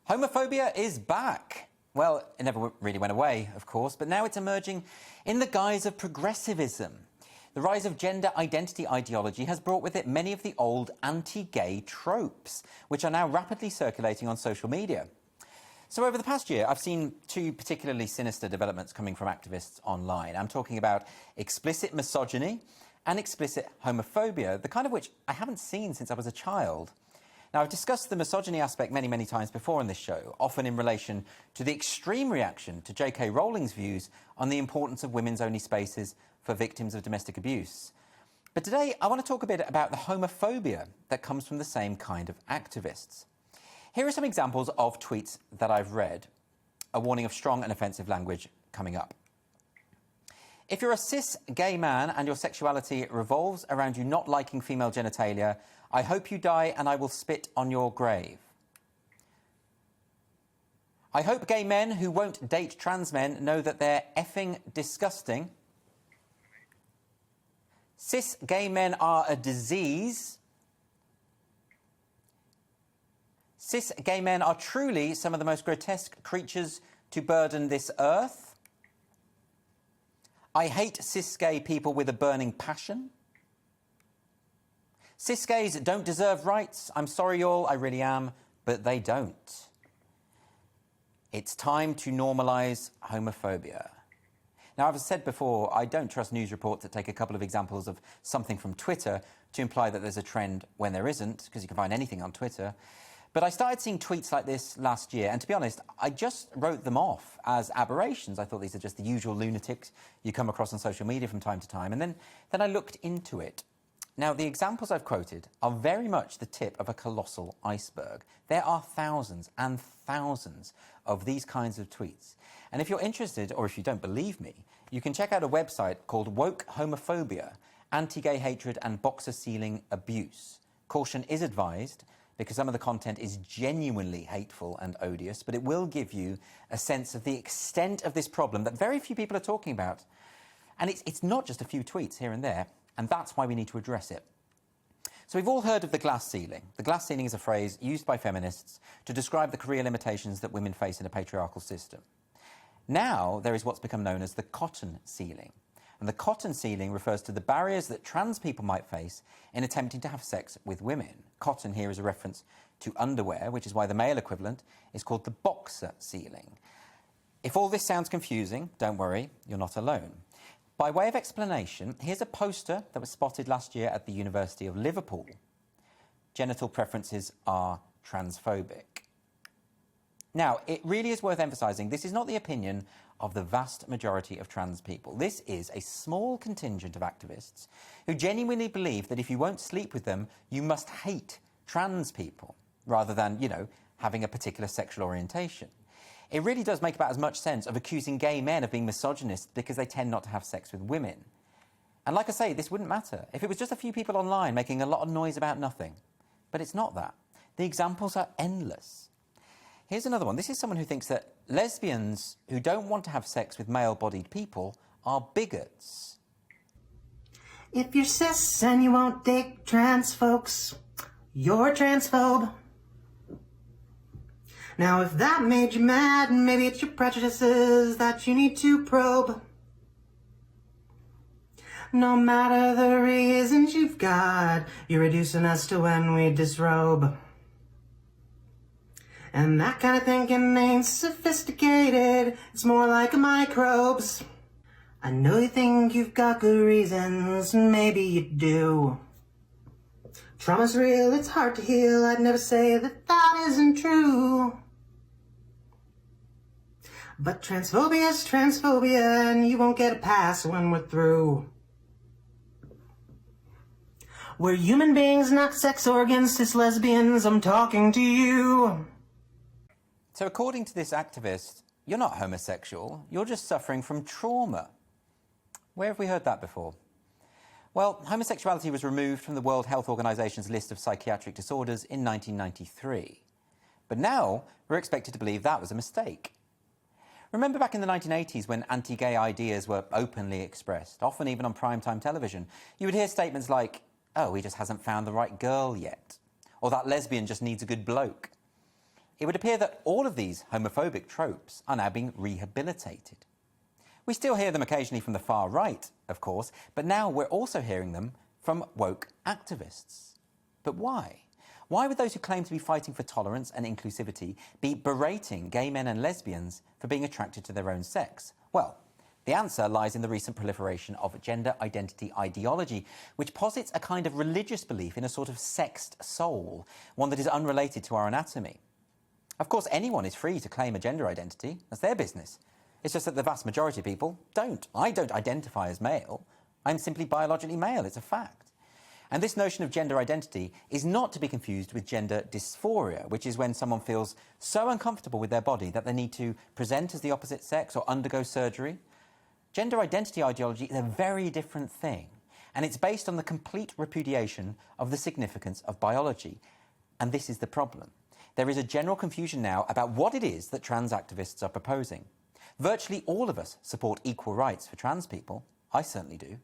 Homophobia is back. Well, it never really went away, of course, but now it's emerging in the guise of progressivism. The rise of gender identity ideology has brought with it many of the old anti-gay tropes, which are now rapidly circulating on social media. So over the past year, I've seen two particularly sinister developments coming from activists online. I'm talking about explicit misogyny and explicit homophobia, the kind of which I haven't seen since I was a child. Now, I've discussed the misogyny aspect many times before on this show, often in relation to the extreme reaction to J.K. Rowling's views on the importance of women's-only spaces for victims of domestic abuse. But today, I want to talk a bit about the homophobia that comes from the same kind of activists. Here are some examples of tweets that I've read. A warning of strong and offensive language coming up. If you're a cis gay man and your sexuality revolves around you not liking female genitalia, I hope you die and I will spit on your grave. I hope gay men who won't date trans men know that they're effing disgusting. Cis gay men are a disease. Cis gay men are truly some of the most grotesque creatures to burden this earth. I hate cis gay people with a burning passion. Cis gays don't deserve rights. I'm sorry, y'all, I really am, but they don't. It's time to normalise homophobia. Now, I've said before, I don't trust news reports that take a couple of examples of something from Twitter to imply that there's a trend when there isn't, because you can find anything on Twitter. But I started seeing tweets like this last year, and to be honest, I just wrote them off as aberrations. I thought these are just the usual lunatics you come across on social media from time to time, and then I looked into it. Now, the examples I've quoted are very much the tip of a colossal iceberg. There are thousands and thousands of these kinds of tweets. And if you're interested, or if you don't believe me, you can check out a website called Woke Homophobia, Anti-Gay Hatred and Boxer Sealing Abuse. Caution is advised, because some of the content is genuinely hateful and odious, but it will give you a sense of the extent of this problem that very few people are talking about. And it's not just a few tweets here and there, and that's why we need to address it. So we've all heard of the glass ceiling. The glass ceiling is a phrase used by feminists to describe the career limitations that women face in a patriarchal system. Now there is what's become known as the cotton ceiling. And the cotton ceiling refers to the barriers that trans people might face in attempting to have sex with women. Cotton here is a reference to underwear, which is why the male equivalent is called the boxer ceiling. If all this sounds confusing, don't worry, you're not alone. By way of explanation, here's a poster that was spotted last year at the University of Liverpool. Genital preferences are transphobic. Now, it really is worth emphasising this is not the opinion of the vast majority of trans people. This is a small contingent of activists who genuinely believe that if you won't sleep with them, you must hate trans people, rather than, having a particular sexual orientation. It really does make about as much sense of accusing gay men of being misogynist because they tend not to have sex with women. And like I say, this wouldn't matter if it was just a few people online making a lot of noise about nothing. But it's not that. The examples are endless. Here's another one. This is someone who thinks that lesbians who don't want to have sex with male-bodied people are bigots. If you're cis and you won't date trans folks, you're a transphobe. Now, if that made you mad, maybe it's your prejudices that you need to probe. No matter the reasons you've got, you're reducing us to when we disrobe. And that kind of thinking ain't sophisticated, it's more like microbes. I know you think you've got good reasons, maybe you do. Trauma's real, it's hard to heal, I'd never say that that isn't true. But transphobia's transphobia, and you won't get a pass when we're through. We're human beings, not sex organs, cis lesbians, I'm talking to you. So according to this activist, you're not homosexual, you're just suffering from trauma. Where have we heard that before? Well, homosexuality was removed from the World Health Organization's list of psychiatric disorders in 1993. But now we're expected to believe that was a mistake. Remember back in the 1980s when anti-gay ideas were openly expressed, often even on primetime television? You would hear statements like, oh, he just hasn't found the right girl yet, or that lesbian just needs a good bloke. it would appear that all of these homophobic tropes are now being rehabilitated. We still hear them occasionally from the far right, of course, but now we're also hearing them from woke activists. But why? Why would those who claim to be fighting for tolerance and inclusivity be berating gay men and lesbians for being attracted to their own sex? Well, the answer lies in the recent proliferation of gender identity ideology, which posits a kind of religious belief in a sort of sexed soul, one that is unrelated to our anatomy. Of course, anyone is free to claim a gender identity. That's their business. It's just that the vast majority of people don't. I don't identify as male. I'm simply biologically male. It's a fact. And this notion of gender identity is not to be confused with gender dysphoria, which is when someone feels so uncomfortable with their body that they need to present as the opposite sex or undergo surgery. Gender identity ideology is a very different thing, and it's based on the complete repudiation of the significance of biology. And this is the problem. There is a general confusion now about what it is that trans activists are proposing. Virtually all of us support equal rights for trans people. I certainly do.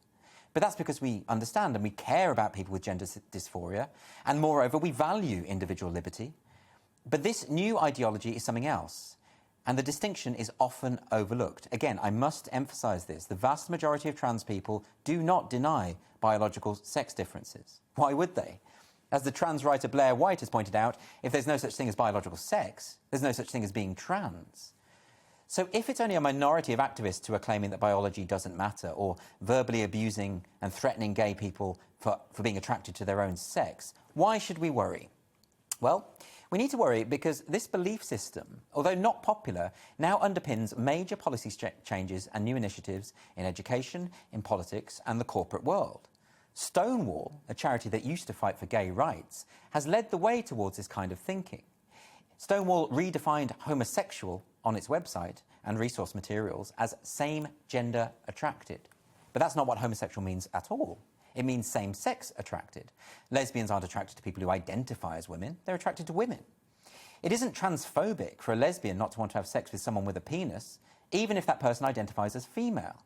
But that's because we understand and we care about people with gender dysphoria, and moreover, we value individual liberty. But this new ideology is something else, and the distinction is often overlooked. Again, I must emphasise this. The vast majority of trans people do not deny biological sex differences. Why would they? As the trans writer Blair White has pointed out, if there's no such thing as biological sex, there's no such thing as being trans. So if it's only a minority of activists who are claiming that biology doesn't matter, or verbally abusing and threatening gay people for being attracted to their own sex, why should we worry? Well, we need to worry because this belief system, although not popular, now underpins major policy changes and new initiatives in education, in politics and the corporate world. Stonewall, a charity that used to fight for gay rights, has led the way towards this kind of thinking. Stonewall redefined homosexual on its website and resource materials as same-gender attracted. But that's not what homosexual means at all. It means same-sex attracted. Lesbians aren't attracted to people who identify as women, they're attracted to women. It isn't transphobic for a lesbian not to want to have sex with someone with a penis, even if that person identifies as female.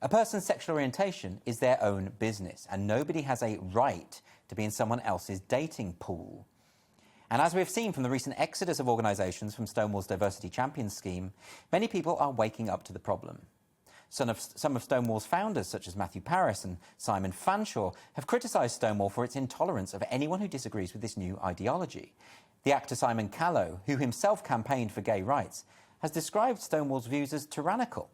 A person's sexual orientation is their own business, and nobody has a right to be in someone else's dating pool. And as we've seen from the recent exodus of organisations from Stonewall's Diversity Champions scheme, many people are waking up to the problem. Some of Stonewall's founders, such as Matthew Parris and Simon Fanshawe, have criticised Stonewall for its intolerance of anyone who disagrees with this new ideology. The actor Simon Callow, who himself campaigned for gay rights, has described Stonewall's views as tyrannical.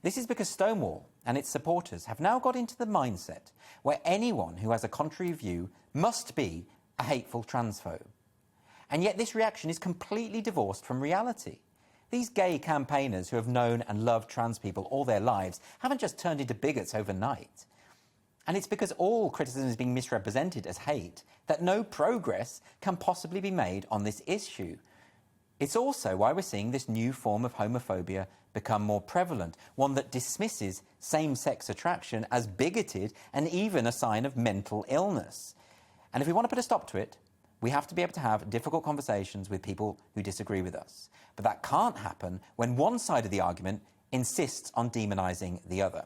This is because Stonewall and its supporters have now got into the mindset where anyone who has a contrary view must be a hateful transphobe. And yet this reaction is completely divorced from reality. These gay campaigners who have known and loved trans people all their lives haven't just turned into bigots overnight. And it's because all criticism is being misrepresented as hate that no progress can possibly be made on this issue. It's also why we're seeing this new form of homophobia become more prevalent, one that dismisses same-sex attraction as bigoted and even a sign of mental illness. And if we want to put a stop to it, we have to be able to have difficult conversations with people who disagree with us. But that can't happen when one side of the argument insists on demonising the other.